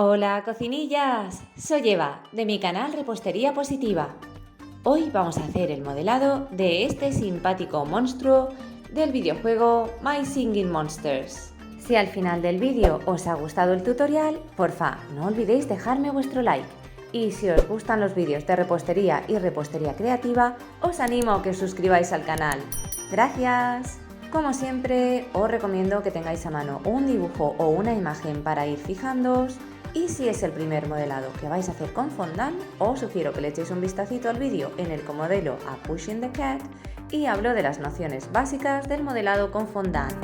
Hola cocinillas, soy Eva de mi canal Repostería Positiva. Hoy vamos a hacer el modelado de este simpático monstruo del videojuego My Singing Monsters. Si al final del vídeo os ha gustado el tutorial, porfa, no olvidéis dejarme vuestro like. Y si os gustan los vídeos de repostería y repostería creativa, os animo a que os suscribáis al canal. ¡Gracias! Como siempre, os recomiendo que tengáis a mano un dibujo o una imagen para ir fijándoos. Y si es el primer modelado que vais a hacer con fondant, os sugiero que le echéis un vistacito al vídeo en el que modelo a Pushing the Cat y hablo de las nociones básicas del modelado con fondant.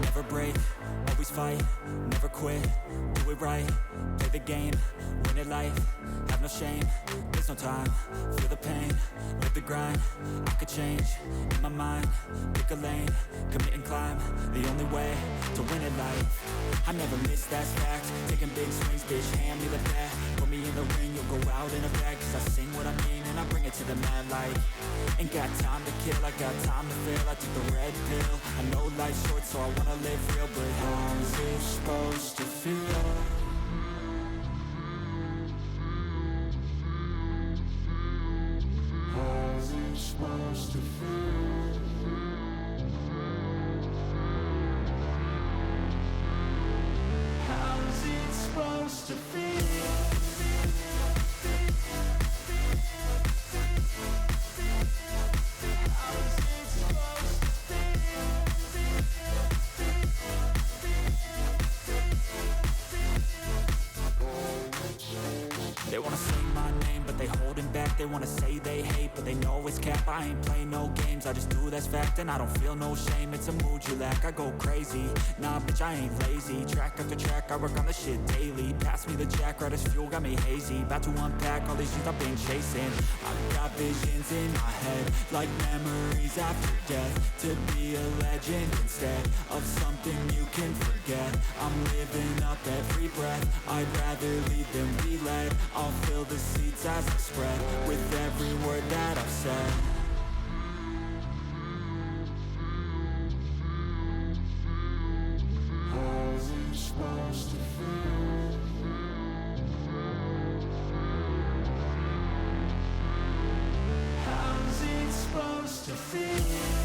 Never break, always fight, never quit, do it right, play the game, win it life, have no shame, there's no time, feel the pain, live the grind, I could change, in my mind, pick a lane, commit and climb, the only way to win it life, I never miss, that's fact, taking big swings, bitch, hand me the bat, put me in the ring, you'll go out in a bag, cause I sing what I mean and I bring it to the mad light, ain't got time to kill, I got time to feel, I took the red pill, I know life's short so I wanna live real, but how's it supposed to feel? How's it supposed to feel? How's it supposed to feel? They wanna say my name, but they holding back. They wanna say they hate, but they know it's cap. I ain't play no games, I just do that's fact. And I don't feel no shame, it's a mood you lack. I go crazy, nah bitch I ain't lazy. Track after track, I work on the shit daily. Pass me the jack, right as fuel, got me hazy. About to unpack all these things I've been chasing. I've got visions in my head, like memories after death. To be a legend instead of something you can forget. I'm living up every breath, I'd rather lead than be led. I'll fill the seats as I spread with every word that I've said. How's it supposed to feel? How's it supposed to feel?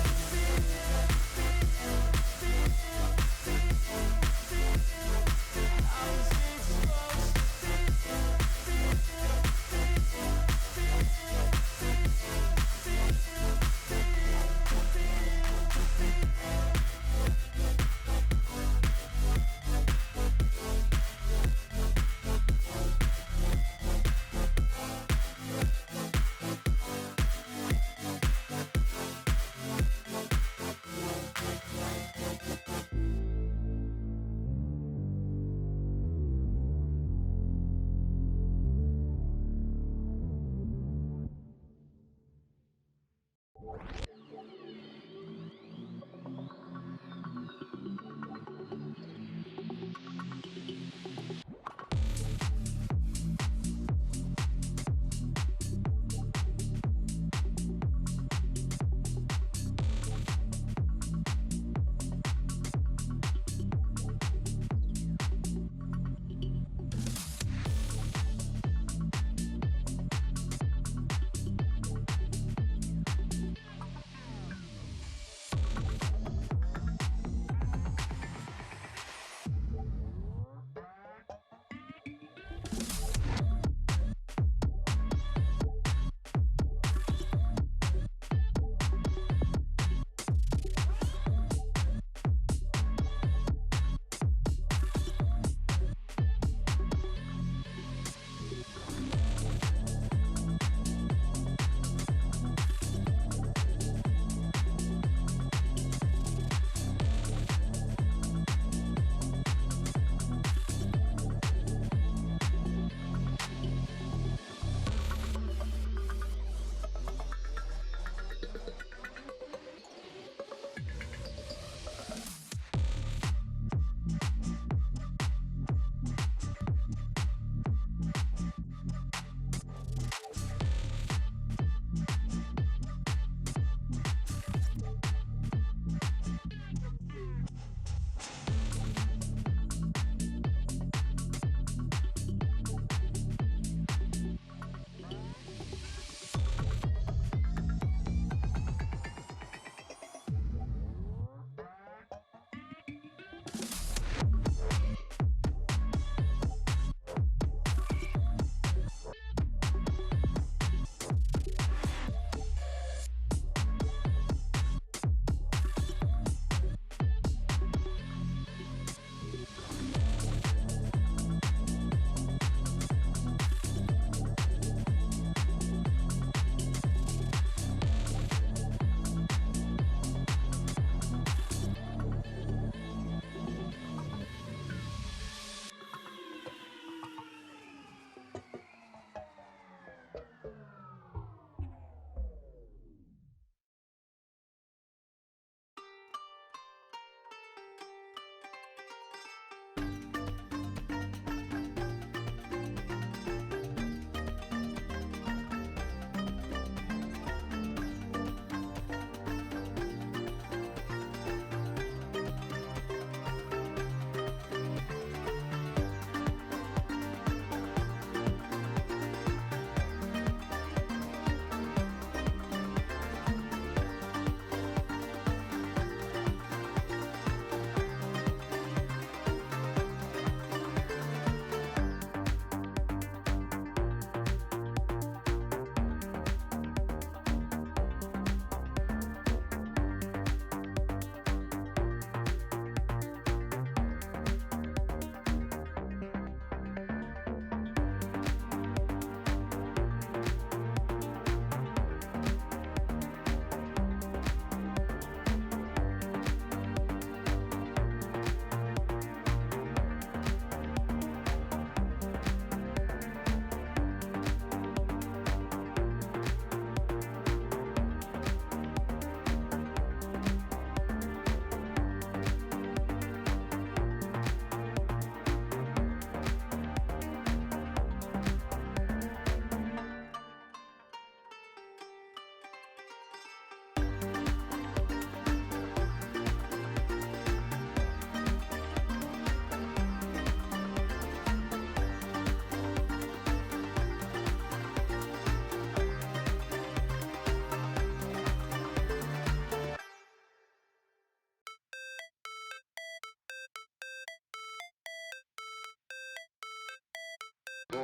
Never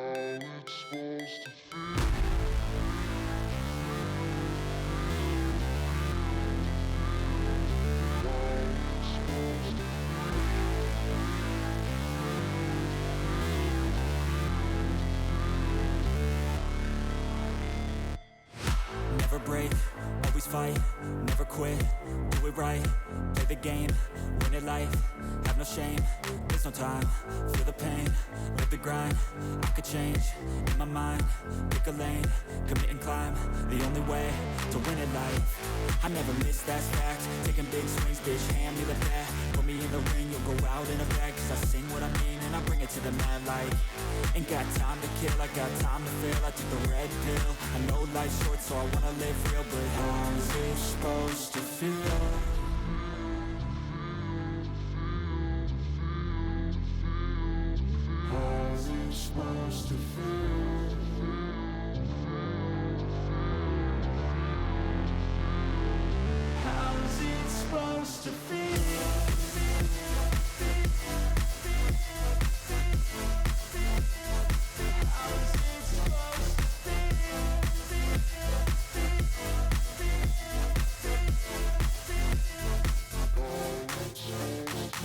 break, always fight, never quit, do it right, play the game, win it life, have no shame, there's no time, feel the pain, live the grind, I could change, in my mind, pick a lane, commit and climb, the only way to win it life, I never miss, that's fact, taking big swings, bitch, hand me the bat, put me in the ring, you'll go out in a bag, cause I sing what I mean and I bring it to the mad light, ain't got time to kill, I got time to feel, I took the red pill, I know life's short so I wanna live real, but how's it supposed to feel? How's it supposed to feel? How's it supposed to feel?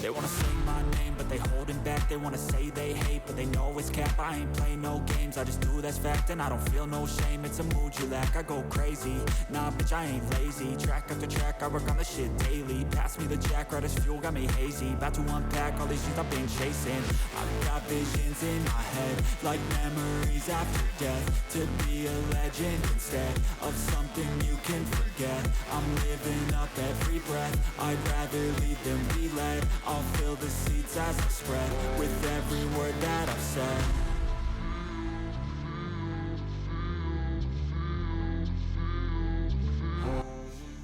They wanna sing my name, but they holding back. They wanna say they hate, but they know it's cap. I ain't play no games, I just do, that's fact. And I don't feel no shame, it's a mood you lack. I go crazy, nah bitch I ain't lazy. Track after track, I work on this shit daily. Pass me the jack, right as fuel, got me hazy. About to unpack all these things I've been chasing. I've got visions in my head, like memories after death. To be a legend instead of something you can forget. I'm living up every breath, I'd rather lead than be led. I'll fill the seats as I spread with every word that I've said.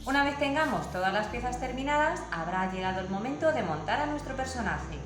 Una vez tengamos todas las piezas terminadas, habrá llegado el momento de montar a nuestro personaje.